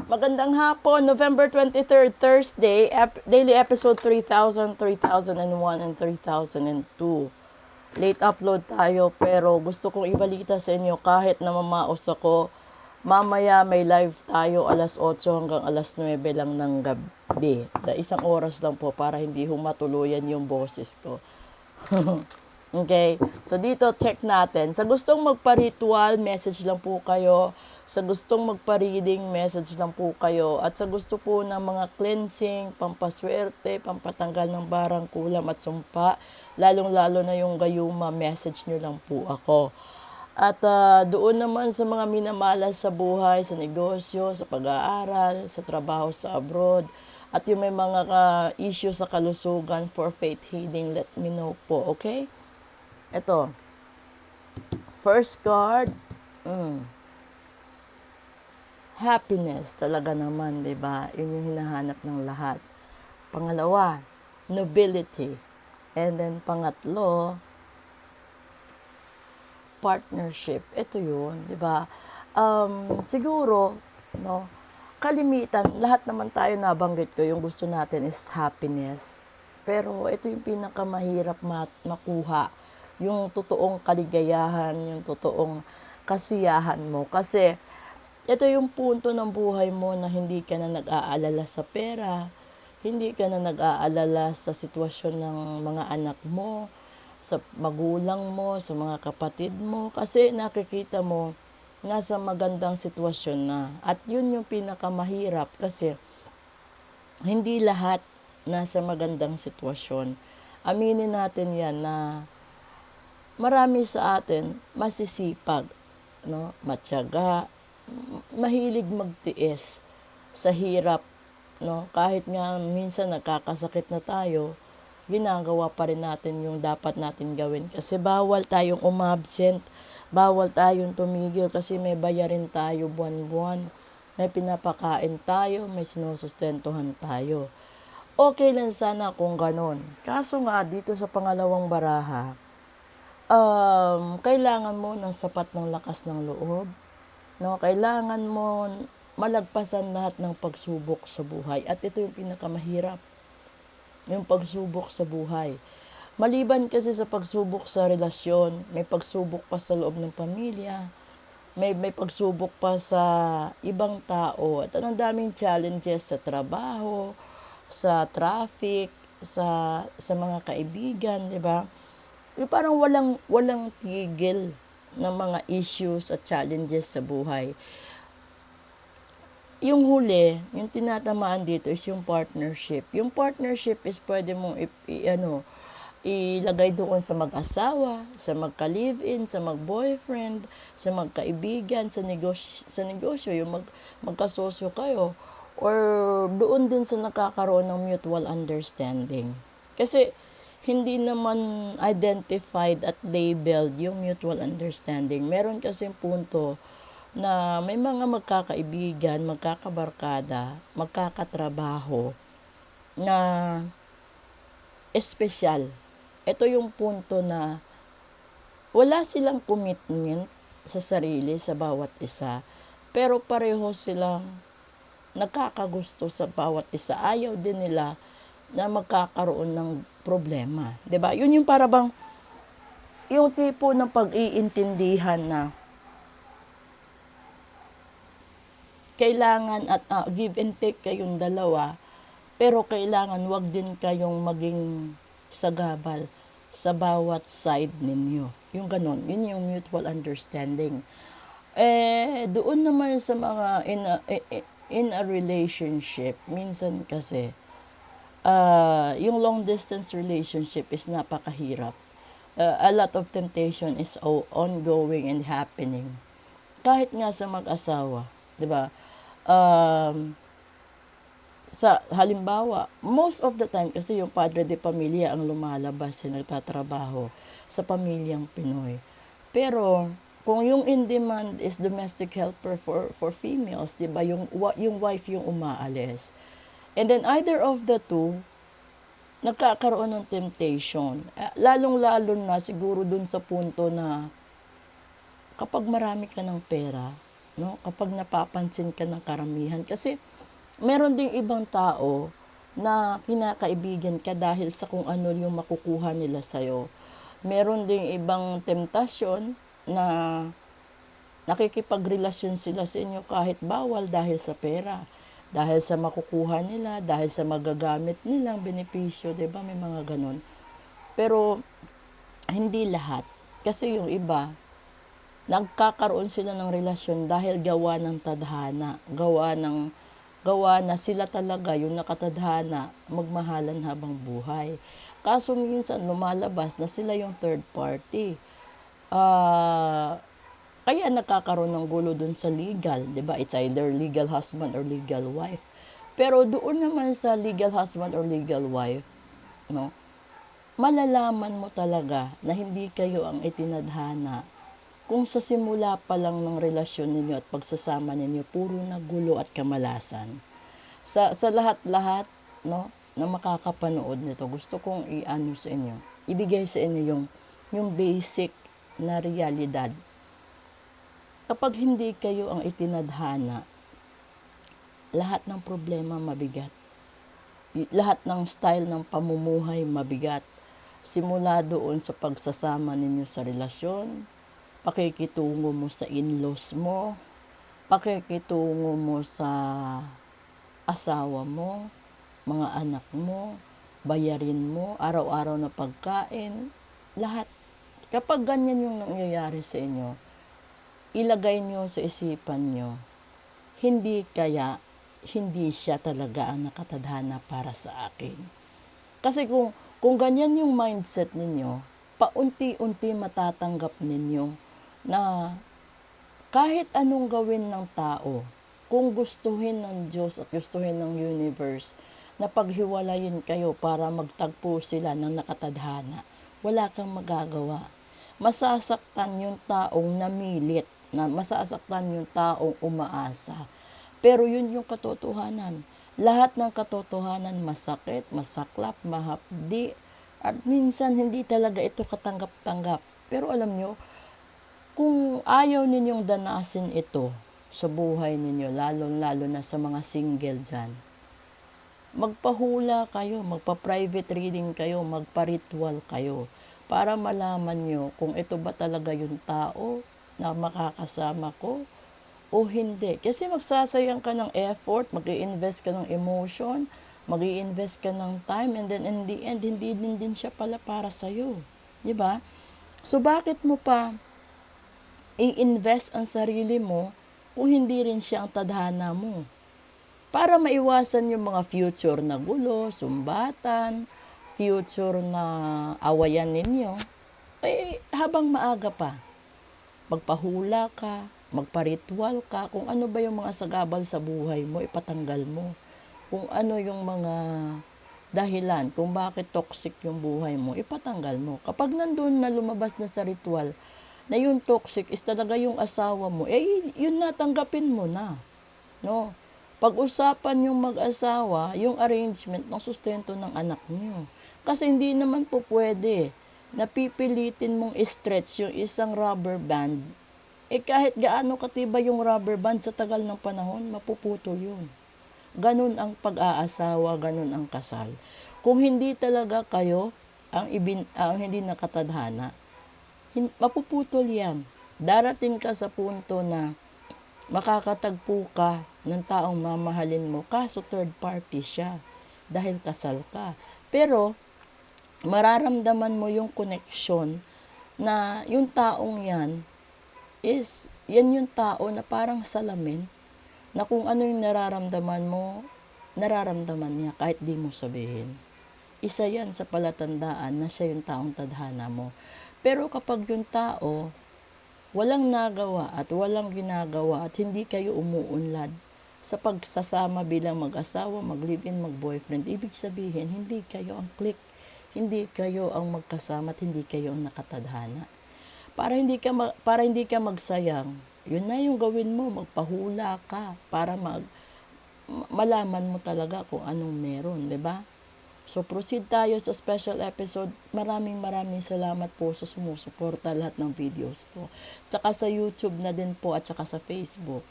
Magandang hapon, November 23rd, Thursday, daily episode 3000, 3001, and 3002. Late upload tayo pero gusto kong ibalita sa inyo kahit na mamaos ako, mamaya may live tayo alas 8 hanggang alas 9 lang ng gabi. Isang oras lang po para hindi humatuluyan yung boses ko. Okay, so dito check natin. Sa gustong magpa-ritual, message lang po kayo. Sa gustong magpa-reading, message lang po kayo. At sa gusto po ng mga cleansing, pampaswerte, pampatanggal ng barang kulam at sumpa, lalong-lalo na yung gayuma, message nyo lang po ako. At doon naman sa mga minamalas sa buhay, sa negosyo, sa pag-aaral, sa trabaho sa abroad, at yung may mga issue sa kalusugan for faith healing, let me know po, okay? Ito, first card, happiness talaga naman, di ba? Yun yung hinahanap ng lahat. Pangalawa, nobility. And then pangatlo, partnership. Ito yun, di ba? Siguro, no, kalimitan, lahat naman tayo nabanggit ko, yung gusto natin is happiness. Pero ito yung pinakamahirap makuha. Yung totoong kaligayahan, yung totoong kasiyahan mo. Kasi ito yung punto ng buhay mo na hindi ka na nag-aalala sa pera, hindi ka na nag-aalala sa sitwasyon ng mga anak mo, sa magulang mo, sa mga kapatid mo. Kasi nakikita mo, nasa magandang sitwasyon na. At yun yung pinakamahirap kasi hindi lahat nasa magandang sitwasyon. Aminin natin yan na marami sa atin masisipag, no? Matyaga, mahilig magtiis sa hirap, no? Kahit nga minsan nagkakasakit na tayo, ginagawa pa rin natin yung dapat natin gawin. Kasi bawal tayong umabsent, bawal tayong tumigil kasi may bayarin tayo buwan-buwan, may pinapakain tayo, may sinusustentuhan tayo. Okay lang sana kung ganon. Kaso nga dito sa pangalawang baraha, kailangan mo ng sapat ng lakas ng loob. No? Kailangan mo malagpasan lahat ng pagsubok sa buhay. At ito yung pinakamahirap, yung pagsubok sa buhay. Maliban kasi sa pagsubok sa relasyon, may pagsubok pa sa loob ng pamilya, may pagsubok pa sa ibang tao. At ang daming challenges sa trabaho, sa traffic, sa mga kaibigan, di ba? Parang walang tigil ng mga issues at challenges sa buhay. Yung huli, yung tinatamaan dito is yung partnership. Yung partnership is pwede mong ilagay doon sa mag-asawa, sa magka-live-in, sa mag-boyfriend, sa magkaibigan, sa negosyo, yung magkasosyo kayo, or doon din sa nakakaroon ng mutual understanding. Kasi hindi naman identified at labeled yung mutual understanding. Meron kasing punto na may mga magkakaibigan, magkakabarkada, magkakatrabaho na espesyal. Ito yung punto na wala silang commitment sa sarili, sa bawat isa, pero pareho silang nakakagusto sa bawat isa. Ayaw din nila na magkakaroon ng problema. 'Di ba? Yun yung para bang yung tipo ng pag-iintindihan na kailangan at give and take kayong dalawa, pero kailangan wag din kayong maging sagabal sa bawat side ninyo. Yung ganon, yun yung mutual understanding. Doon naman sa mga in a relationship, minsan kasi yung long distance relationship is napakahirap. A lot of temptation is ongoing and happening. Kahit nga sa mag-asawa, 'di ba? Sa halimbawa, most of the time kasi yung padre de pamilya ang lumalabas na nagtatrabaho sa pamilyang Pinoy. Pero kung yung in demand is domestic helper for females, 'di ba? Yung wife yung umaalis. And then either of the two, nagkakaroon ng temptation. Lalong-lalo na siguro dun sa punto na kapag marami ka ng pera, no? Kapag napapansin ka ng karamihan. Kasi meron ding ibang tao na kinakaibigan ka dahil sa kung ano yung makukuha nila sa'yo. Meron ding ibang temptasyon na nakikipagrelasyon sila sa inyo kahit bawal dahil sa pera, dahil sa makukuha nila, dahil sa magagamit nilang benepisyo, 'di ba? May mga ganun. Pero hindi lahat. Kasi yung iba, nagkakaroon sila ng relasyon dahil gawa ng tadhana, gawa na sila talaga yung nakatadhana, magmahalan habang buhay. Kaso minsan lumalabas na sila yung third party. Kaya nagkakaroon ng gulo dun sa legal, 'di ba? It's either legal husband or legal wife. Pero doon naman sa legal husband or legal wife, no? Malalaman mo talaga na hindi kayo ang itinadhana kung sa simula pa lang ng relasyon ninyo at pagsasama ninyo puro na gulo at kamalasan. Sa lahat-lahat, no, na makakapanood nito, gusto kong i-ano sa inyo, ibigay sa inyo yung basic na realidad. Kapag hindi kayo ang itinadhana, lahat ng problema mabigat. Lahat ng style ng pamumuhay mabigat. Simula doon sa pagsasama ninyo sa relasyon, pakikitungo mo sa in-laws mo, pakikitungo mo sa asawa mo, mga anak mo, bayarin mo, araw-araw na pagkain, lahat. Kapag ganyan yung nangyayari sa inyo, ilagay nyo sa isipan nyo, hindi siya talaga ang nakatadhana para sa akin. Kasi kung ganyan yung mindset ninyo, paunti-unti matatanggap ninyo na kahit anong gawin ng tao, kung gustuhin ng Diyos at gustuhin ng universe na paghiwalayin kayo para magtagpo sila ng nakatadhana, wala kang magagawa. Masasaktan yung taong namilit, na masasaktan yung taong umaasa. Pero yun yung katotohanan. Lahat ng katotohanan masakit, masaklap, mahapdi, at minsan hindi talaga ito katanggap-tanggap. Pero alam nyo, kung ayaw ninyong danasin ito sa buhay ninyo, lalo na sa mga single dyan, magpahula kayo, magpa-private reading kayo, magpa-ritual kayo, para malaman nyo kung ito ba talaga yung tao na makakasama ko o hindi. Kasi magsasayang ka ng effort, mag-i-invest ka ng emotion, mag-i-invest ka ng time, and then in the end, hindi din siya pala para sa'yo. Diba? So, bakit mo pa i-invest ang sarili mo kung hindi rin siya ang tadhana mo? Para maiwasan yung mga future na gulo, sumbatan, future na awayan ninyo, habang maaga pa, magpahula ka, magpa-ritual ka, kung ano ba yung mga sagabal sa buhay mo, ipatanggal mo. Kung ano yung mga dahilan kung bakit toxic yung buhay mo, ipatanggal mo. Kapag nandun na lumabas na sa ritual, na yung toxic is talaga yung asawa mo, yun na, tanggapin mo na. No? Pag-usapan yung mag-asawa, yung arrangement ng sustento ng anak niyo. Kasi hindi naman po pwede napipilitin mong stretch yung isang rubber band, kahit gaano katibay yung rubber band sa tagal ng panahon, mapuputol yun. Ganun ang pag-aasawa, ganun ang kasal. Kung hindi talaga kayo ang hindi nakatadhana, mapuputol yan. Darating ka sa punto na makakatagpo ka ng taong mamahalin mo, kaso third party siya dahil kasal ka. Pero mararamdaman mo yung connection na yung taong yan yung tao na parang salamin, na kung ano yung nararamdaman mo, nararamdaman niya kahit di mo sabihin. Isa yan sa palatandaan na siya yung taong tadhana mo. Pero kapag yung tao walang nagawa at walang ginagawa at hindi kayo umuunlad sa pagsasama bilang mag-asawa, mag-live-in, mag-boyfriend, ibig sabihin, hindi kayo ang click. Hindi kayo ang magkasama at hindi kayo ang nakatadhana. Para hindi ka magsayang, yun na yung gawin mo, magpahula ka para malaman mo talaga kung anong meron, 'di ba? So proceed tayo sa special episode. Maraming salamat po sa sumusuporta lahat ng videos ko. Tsaka sa YouTube na din po at tsaka sa Facebook.